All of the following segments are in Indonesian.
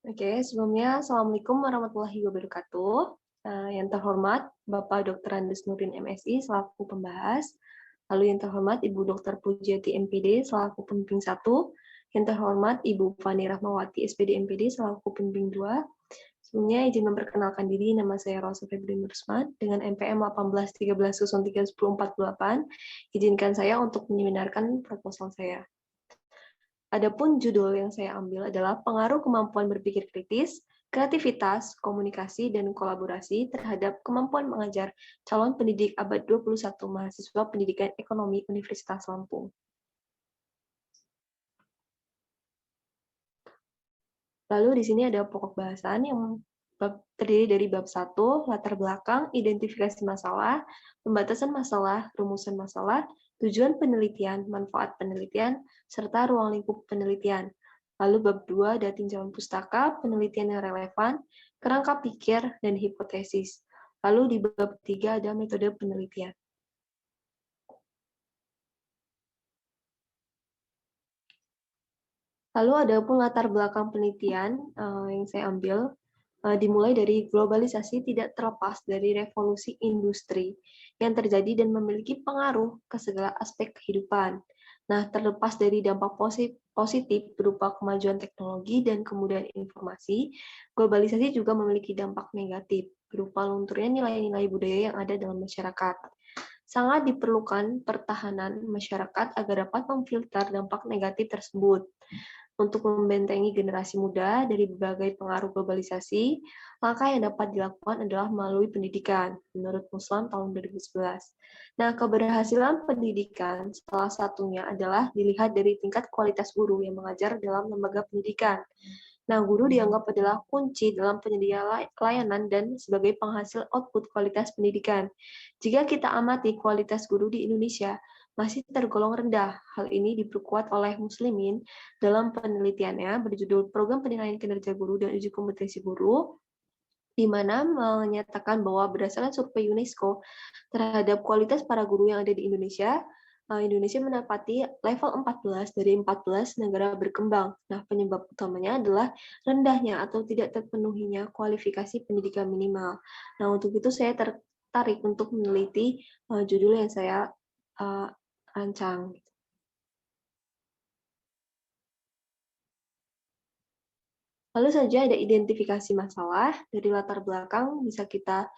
Oke, sebelumnya Assalamualaikum warahmatullahi wabarakatuh. Yang terhormat Bapak Dr. Andes Nurin MSI selaku pembahas, lalu yang terhormat Ibu Dr. Pujiati MPD selaku pembimbing 1, yang terhormat Ibu Fani Rahmawati SPD MPD selaku pembimbing 2. Sebelumnya izin memperkenalkan diri, nama saya Rosa Febri Nursman dengan NPM 1813013048. Izinkan saya untuk menyeminarkan proposal saya. Adapun judul yang saya ambil adalah pengaruh kemampuan berpikir kritis, kreativitas, komunikasi, dan kolaborasi terhadap kemampuan mengajar calon pendidik abad 21 mahasiswa pendidikan ekonomi Universitas Lampung. Lalu di sini ada pokok bahasan yang terdiri dari bab 1, latar belakang, identifikasi masalah, pembatasan masalah, rumusan masalah, tujuan penelitian, manfaat penelitian, serta ruang lingkup penelitian. Lalu bab 2 ada tinjauan pustaka, penelitian yang relevan, kerangka pikir, dan hipotesis. Lalu di bab 3 ada metode penelitian. Lalu ada pun latar belakang penelitian yang saya ambil, dimulai dari globalisasi tidak terlepas dari revolusi industri yang terjadi dan memiliki pengaruh ke segala aspek kehidupan. Nah, terlepas dari dampak positif berupa kemajuan teknologi dan kemudahan informasi, globalisasi juga memiliki dampak negatif berupa lunturnya nilai-nilai budaya yang ada dalam masyarakat. Sangat diperlukan pertahanan masyarakat agar dapat memfilter dampak negatif tersebut. Untuk membentengi generasi muda dari berbagai pengaruh globalisasi, langkah yang dapat dilakukan adalah melalui pendidikan, menurut Muslim tahun 2011. Nah, keberhasilan pendidikan salah satunya adalah dilihat dari tingkat kualitas guru yang mengajar dalam lembaga pendidikan. Nah, guru dianggap adalah kunci dalam penyedia layanan dan sebagai penghasil output kualitas pendidikan. Jika kita amati kualitas guru di Indonesia, masih tergolong rendah. Hal ini diperkuat oleh Muslimin dalam penelitiannya berjudul Program Penilaian Kinerja Guru dan Uji Kompetensi Guru, di mana menyatakan bahwa berdasarkan survei UNESCO terhadap kualitas para guru yang ada di Indonesia, Indonesia menempati level 14 dari 14 negara berkembang. Nah, penyebab utamanya adalah rendahnya atau tidak terpenuhinya kualifikasi pendidikan minimal. Nah, untuk itu saya tertarik untuk meneliti judul yang saya rancang. Lalu saja ada identifikasi masalah. Dari latar belakang bisa kita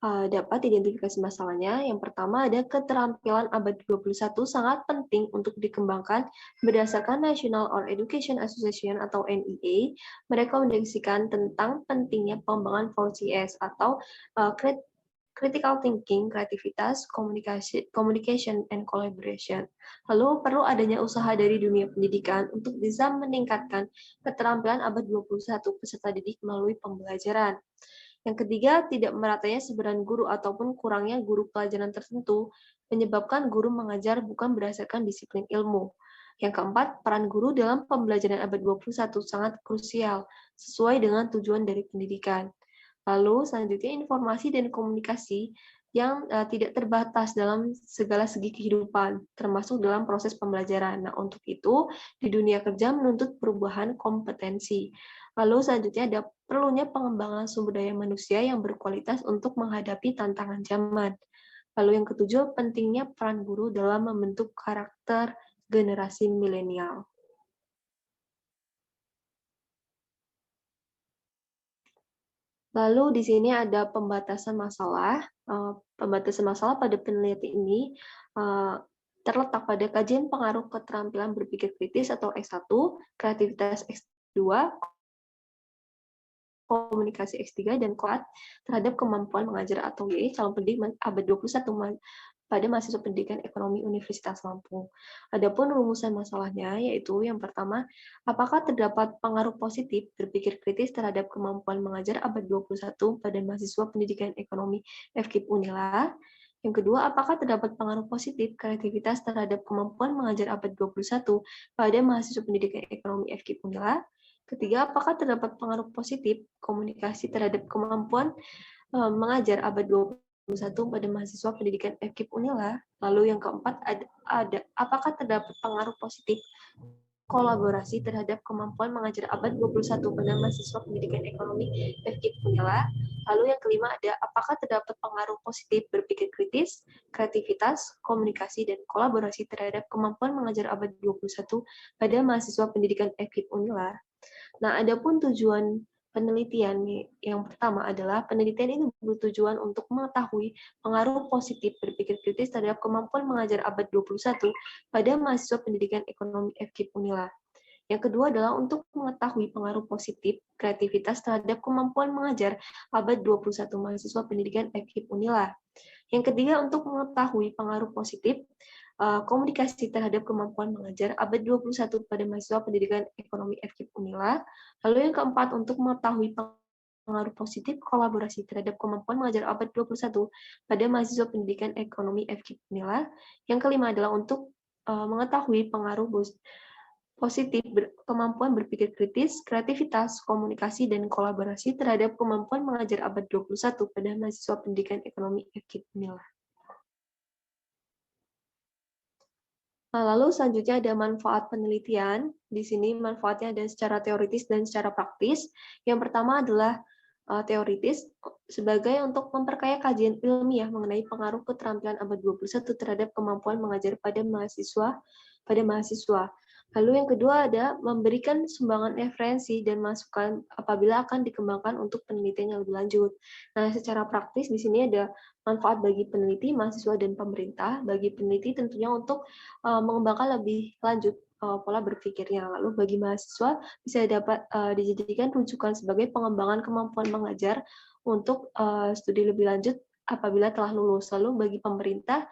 dapat identifikasi masalahnya. Yang pertama ada keterampilan abad 21 sangat penting untuk dikembangkan berdasarkan National Or Education Association atau NEA. Mereka mendiskusikan tentang pentingnya pengembangan 4CS atau critical thinking, kreativitas, communication, and collaboration. Lalu perlu adanya usaha dari dunia pendidikan untuk bisa meningkatkan keterampilan abad 21 peserta didik melalui pembelajaran. Yang ketiga, tidak meratanya sebaran guru ataupun kurangnya guru pelajaran tertentu menyebabkan guru mengajar bukan berdasarkan disiplin ilmu. Yang keempat, peran guru dalam pembelajaran abad 21 sangat krusial sesuai dengan tujuan dari pendidikan. Lalu selanjutnya informasi dan komunikasi yang tidak terbatas dalam segala segi kehidupan, termasuk dalam proses pembelajaran. Nah, untuk itu, di dunia kerja menuntut perubahan kompetensi. Lalu selanjutnya ada perlunya pengembangan sumber daya manusia yang berkualitas untuk menghadapi tantangan zaman. Lalu yang ketujuh, pentingnya peran guru dalam membentuk karakter generasi milenial. Lalu di sini ada pembatasan masalah. Pembatasan masalah pada penelitian ini terletak pada kajian pengaruh keterampilan berpikir kritis atau X1, kreativitas X2, komunikasi X3, dan kuat terhadap kemampuan mengajar atau YE calon pendidik abad 21 pada mahasiswa pendidikan ekonomi Universitas Lampung. Adapun rumusan masalahnya yaitu yang pertama, apakah terdapat pengaruh positif berpikir kritis terhadap kemampuan mengajar abad 21 pada mahasiswa pendidikan ekonomi FKIP Unila? Yang kedua, apakah terdapat pengaruh positif kreativitas terhadap kemampuan mengajar abad 21 pada mahasiswa pendidikan ekonomi FKIP Unila? Ketiga, apakah terdapat pengaruh positif komunikasi terhadap kemampuan mengajar abad 21 pada mahasiswa pendidikan FKIP Unila? Lalu yang keempat, apakah terdapat pengaruh positif kolaborasi terhadap kemampuan mengajar abad 21 pada mahasiswa pendidikan ekonomi FKIP Unila. Lalu yang kelima ada apakah terdapat pengaruh positif berpikir kritis, kreativitas, komunikasi, dan kolaborasi terhadap kemampuan mengajar abad 21 pada mahasiswa pendidikan FKIP Unila. Nah, adapun tujuan penelitian yang pertama adalah penelitian ini bertujuan untuk mengetahui pengaruh positif berpikir kritis terhadap kemampuan mengajar abad 21 pada mahasiswa pendidikan ekonomi FKIP Unila. Yang kedua adalah untuk mengetahui pengaruh positif kreativitas terhadap kemampuan mengajar abad 21 mahasiswa pendidikan FKIP Unila. Yang ketiga untuk mengetahui pengaruh positif komunikasi terhadap kemampuan mengajar abad 21 pada mahasiswa pendidikan ekonomi FKIP Unila. Lalu yang keempat untuk mengetahui pengaruh positif kolaborasi terhadap kemampuan mengajar abad 21 pada mahasiswa pendidikan ekonomi FKIP Unila. Yang kelima adalah untuk mengetahui pengaruh positif kemampuan berpikir kritis, kreativitas, komunikasi, dan kolaborasi terhadap kemampuan mengajar abad 21 pada mahasiswa pendidikan ekonomi FKIP Unila. Lalu selanjutnya ada manfaat penelitian. Di sini manfaatnya ada secara teoritis dan secara praktis. Yang pertama adalah teoritis sebagai untuk memperkaya kajian ilmiah mengenai pengaruh keterampilan abad 21 terhadap kemampuan mengajar pada mahasiswa. Lalu yang kedua ada memberikan sumbangan referensi dan masukan apabila akan dikembangkan untuk penelitian yang lebih lanjut. Nah, secara praktis di sini ada manfaat bagi peneliti, mahasiswa, dan pemerintah. Bagi peneliti tentunya untuk mengembangkan lebih lanjut pola berpikirnya. Lalu bagi mahasiswa bisa dapat dijadikan rujukan sebagai pengembangan kemampuan mengajar untuk studi lebih lanjut apabila telah lulus. Lalu bagi pemerintah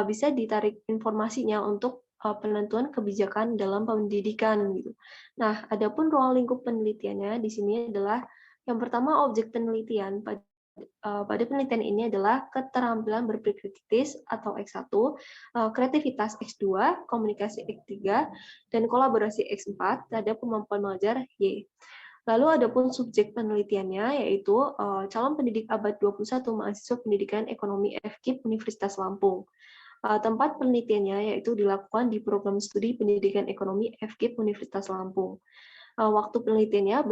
bisa ditarik informasinya untuk penentuan kebijakan dalam pendidikan gitu. Nah, adapun ruang lingkup penelitiannya di sini adalah yang pertama objek penelitian pada penelitian ini adalah keterampilan berpikir kritis atau X1, kreativitas X2, komunikasi X3, dan kolaborasi X4 terhadap kemampuan mengajar Y. Lalu adapun subjek penelitiannya yaitu calon pendidik abad 21 mahasiswa pendidikan ekonomi FKIP Universitas Lampung. Tempat penelitiannya yaitu dilakukan di program studi pendidikan ekonomi FKIP Universitas Lampung. Waktu penelitiannya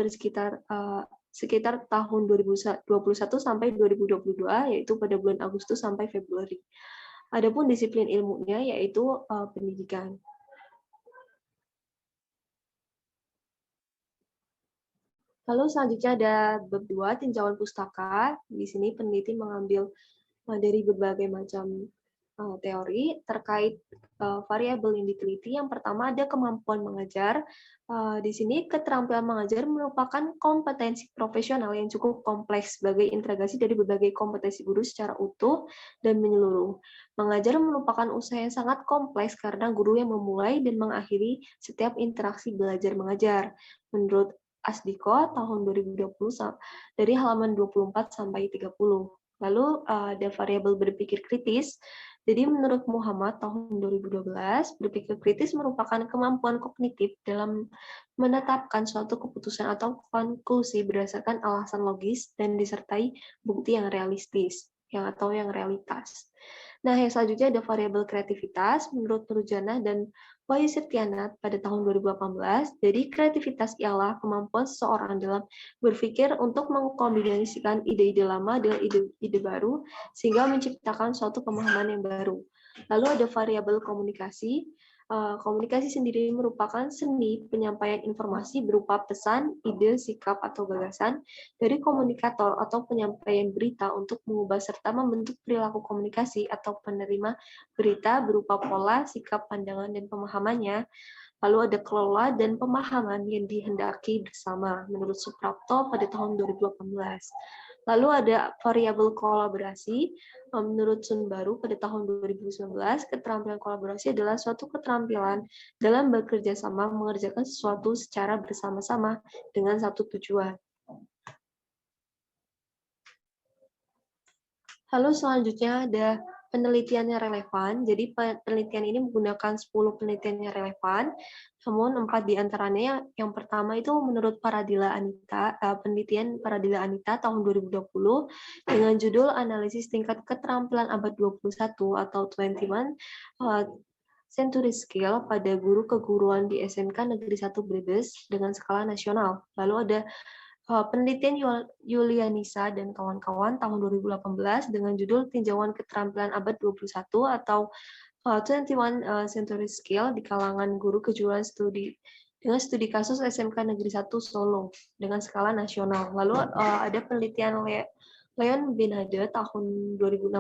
sekitar tahun 2021 sampai 2022, yaitu pada bulan Agustus sampai Februari. Adapun disiplin ilmunya yaitu pendidikan. Lalu selanjutnya ada bab 2, tinjauan pustaka. Di sini peneliti mengambil dari berbagai macam teori terkait variabel yang diteliti. Yang pertama ada kemampuan mengajar. Di sini keterampilan mengajar merupakan kompetensi profesional yang cukup kompleks sebagai integrasi dari berbagai kompetensi guru secara utuh dan menyeluruh. Mengajar merupakan usaha yang sangat kompleks karena guru yang memulai dan mengakhiri setiap interaksi belajar mengajar. Menurut Asdiko tahun 2020 dari halaman 24 sampai 30. Lalu ada variabel berpikir kritis. Jadi menurut Muhammad tahun 2012, berpikir kritis merupakan kemampuan kognitif dalam menetapkan suatu keputusan atau konklusi berdasarkan alasan logis dan disertai bukti yang realistis, atau yang realitas. Nah, yang selanjutnya ada variabel kreativitas menurut Nurjana dan Wahyu Septiana pada tahun 2018. Jadi kreativitas ialah kemampuan seseorang dalam berpikir untuk mengkombinasikan ide-ide lama dengan ide-ide baru sehingga menciptakan suatu pemahaman yang baru. Lalu ada variabel komunikasi. Komunikasi sendiri merupakan seni penyampaian informasi berupa pesan, ide, sikap, atau gagasan dari komunikator atau penyampaian berita untuk mengubah serta membentuk perilaku komunikasi atau penerima berita berupa pola, sikap, pandangan, dan pemahamannya. Lalu ada kelola dan pemahaman yang dihendaki bersama menurut Suprapto pada tahun 2018. Lalu ada variabel kolaborasi. Menurut Sunbaru pada tahun 2019, keterampilan kolaborasi adalah suatu keterampilan dalam bekerja sama mengerjakan sesuatu secara bersama-sama dengan satu tujuan. Lalu selanjutnya ada penelitiannya relevan. Jadi penelitian ini menggunakan 10 penelitiannya relevan, namun 4 diantaranya yang pertama itu menurut Paradila Anita, penelitian Paradila Anita tahun 2020 dengan judul Analisis Tingkat Keterampilan Abad 21 atau 21 Century Scale pada guru keguruan di SMK Negeri 1 Brebes dengan skala nasional. Lalu ada penelitian Yulianisa dan kawan-kawan tahun 2018 dengan judul Tinjauan Keterampilan Abad 21 atau 21 Century Scale di kalangan guru kejuruan studi dengan studi kasus SMK Negeri 1 Solo dengan skala nasional. Lalu ada penelitian Leon Benade tahun 2016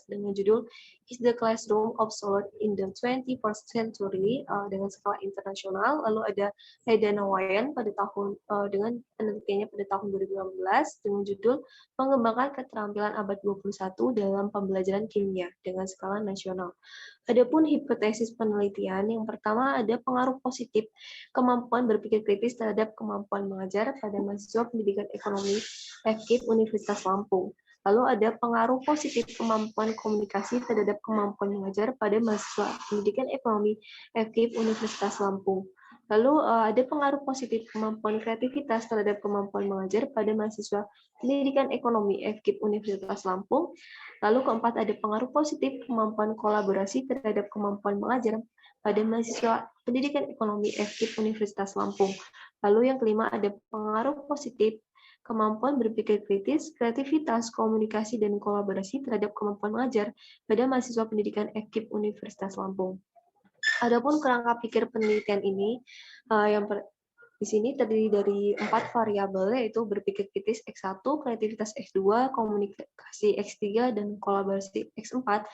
dengan judul Is the Classroom Obsolete in the 21st Century dengan skala internasional. Lalu ada Hedana Wayan pada tahun dengan penelitiannya pada tahun 2016 dengan judul Mengembangkan Keterampilan Abad 21 dalam Pembelajaran Kimia dengan skala nasional. Adapun hipotesis penelitian, yang pertama ada pengaruh positif kemampuan berpikir kritis terhadap kemampuan mengajar pada mahasiswa pendidikan ekonomi FKIP Universitas Lampung. Lalu ada pengaruh positif kemampuan komunikasi terhadap kemampuan mengajar pada mahasiswa pendidikan ekonomi FKIP Universitas Lampung. Lalu ada pengaruh positif kemampuan kreativitas terhadap kemampuan mengajar pada mahasiswa pendidikan ekonomi FKIP Universitas Lampung. Lalu keempat, ada pengaruh positif kemampuan kolaborasi terhadap kemampuan mengajar pada mahasiswa pendidikan ekonomi FKIP Universitas Lampung. Lalu yang kelima, ada pengaruh positif kemampuan berpikir kritis, kreativitas, komunikasi, dan kolaborasi terhadap kemampuan mengajar pada mahasiswa pendidikan FKIP Universitas Lampung. Adapun kerangka pikir penelitian ini, di sini terdiri dari 4 variabel, yaitu berpikir kritis X1, kreativitas X2, komunikasi X3, dan kolaborasi X4,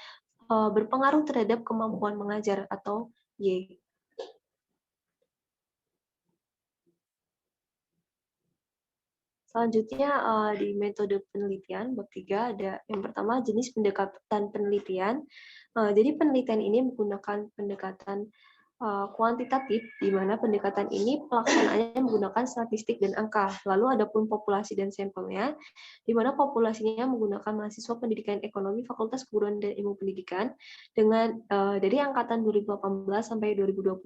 berpengaruh terhadap kemampuan mengajar atau Y. Selanjutnya di metode penelitian, bab 3 ada yang pertama jenis pendekatan penelitian. Jadi penelitian ini menggunakan pendekatan kuantitatif, di mana pendekatan ini pelaksanaannya menggunakan statistik dan angka. Lalu adapun populasi dan sampelnya, di mana populasinya menggunakan mahasiswa pendidikan ekonomi Fakultas Keguruan dan Ilmu Pendidikan dengan dari angkatan 2018 sampai 2021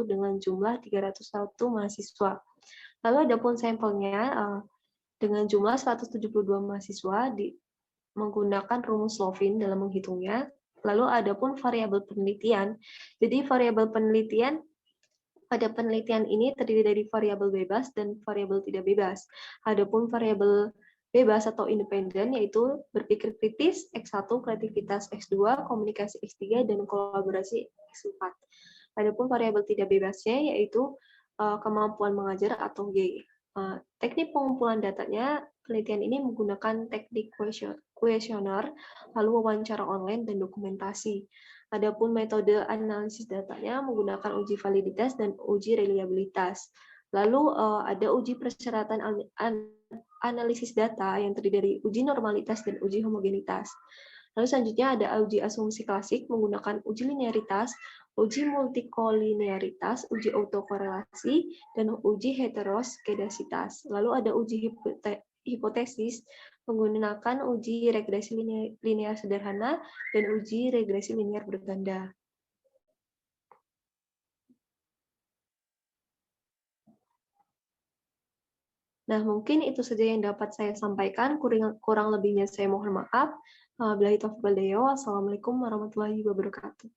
dengan jumlah 301 mahasiswa. Lalu adapun sampelnya dengan jumlah 172 mahasiswa menggunakan rumus Lovin dalam menghitungnya. Lalu adapun variabel penelitian. Jadi variabel penelitian pada penelitian ini terdiri dari variabel bebas dan variabel tidak bebas. Adapun variabel bebas atau independen yaitu berpikir kritis X1, kreativitas X2, komunikasi X3, dan kolaborasi X4. Adapun variabel tidak bebasnya yaitu kemampuan mengajar atau Y. Teknik pengumpulan datanya, penelitian ini menggunakan teknik kuesioner, lalu wawancara online, dan dokumentasi. Adapun metode analisis datanya menggunakan uji validitas dan uji reliabilitas. Lalu ada uji persyaratan analisis data yang terdiri dari uji normalitas dan uji homogenitas. Lalu selanjutnya ada uji asumsi klasik menggunakan uji linearitas, uji multikolinearitas, uji autokorelasi, dan uji heteroskedasitas. Lalu ada uji hipotesis menggunakan uji regresi linear sederhana dan uji regresi linear berganda. Nah, mungkin itu saja yang dapat saya sampaikan. Kurang lebihnya saya mohon maaf. Billahi taufiq wal hidayah. Wassalamualaikum warahmatullahi wabarakatuh.